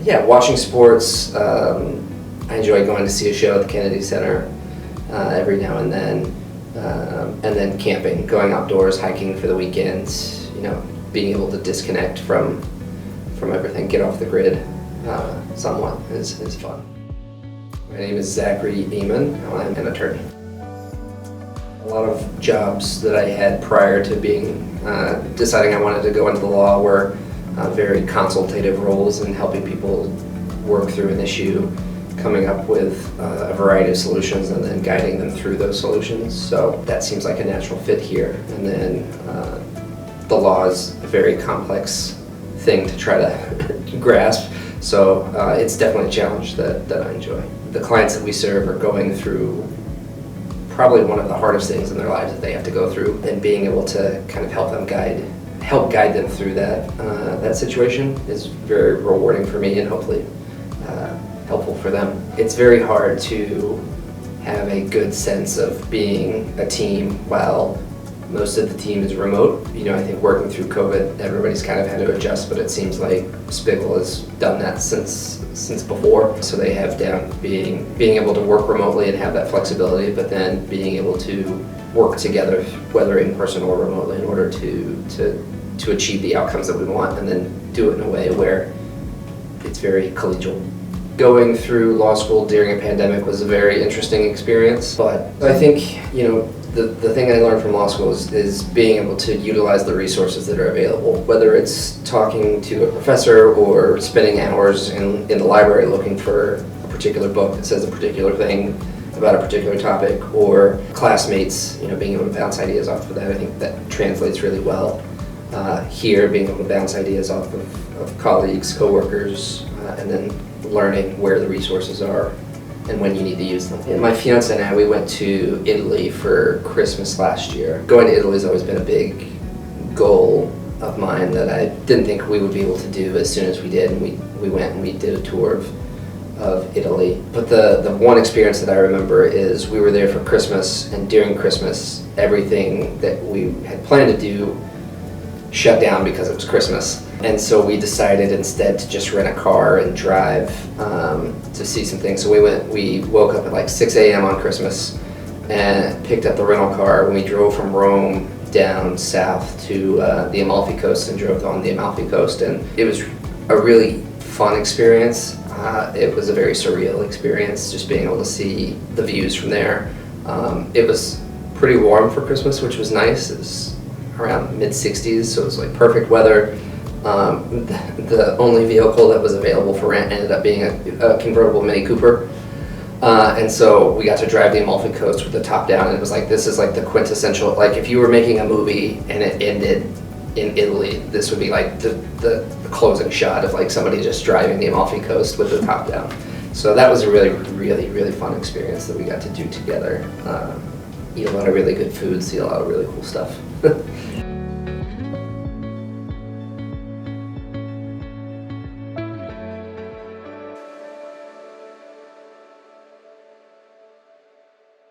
Yeah, watching sports. I enjoy going to see a show at the Kennedy Center every now and then camping, going outdoors, hiking for the weekends. Being able to disconnect from everything, get off the grid somewhat is fun. My name is Zachary Aman. I'm an attorney. A lot of jobs that I had prior to deciding I wanted to go into the law were very consultative roles in helping people work through an issue, coming up with a variety of solutions and then guiding them through those solutions. So that seems like a natural fit here. And then the law is a very complex thing to try to grasp. So it's definitely a challenge that I enjoy. The clients that we serve are going through probably one of the hardest things in their lives that they have to go through, and being able to kind of help guide them through that situation is very rewarding for me and hopefully helpful for them. It's very hard to have a good sense of being a team while most of the team is remote. I think working through COVID, everybody's kind of had to adjust, but it seems like Spiggle has done that since before. So they have down being able to work remotely and have that flexibility, but then being able to work together, whether in person or remotely, in order to achieve the outcomes that we want, and then do it in a way where it's very collegial. Going through law school during a pandemic was a very interesting experience, but I think the thing I learned from law school is being able to utilize the resources that are available, whether it's talking to a professor or spending hours in the library looking for a particular book that says a particular thing about a particular topic, or classmates, being able to bounce ideas off of that. I think that translates really well here, being able to bounce ideas off of colleagues, coworkers, and then learning where the resources are and when you need to use them. And my fiance and I, we went to Italy for Christmas last year. Going to Italy has always been a big goal of mine that I didn't think we would be able to do as soon as we did. And we went and we did a tour of Italy. But the one experience that I remember is we were there for Christmas, and during Christmas, everything that we had planned to do shut down because it was Christmas. And so we decided instead to just rent a car and drive to see some things. So we woke up at like 6 a.m. on Christmas and picked up the rental car, and we drove from Rome down south to the Amalfi Coast and drove on the Amalfi Coast. And it was a really fun experience. It was a very surreal experience, just being able to see the views from there. It was pretty warm for Christmas, which was nice. It was around mid-60s, so it was like perfect weather. The only vehicle that was available for rent ended up being a convertible Mini Cooper. And so we got to drive the Amalfi Coast with the top down, and it was like, this is like the quintessential, like if you were making a movie and it ended in Italy, this would be like the closing shot of like somebody just driving the Amalfi Coast with the top down. So that was a really, really, really fun experience that we got to do together. Eat a lot of really good food, see a lot of really cool stuff.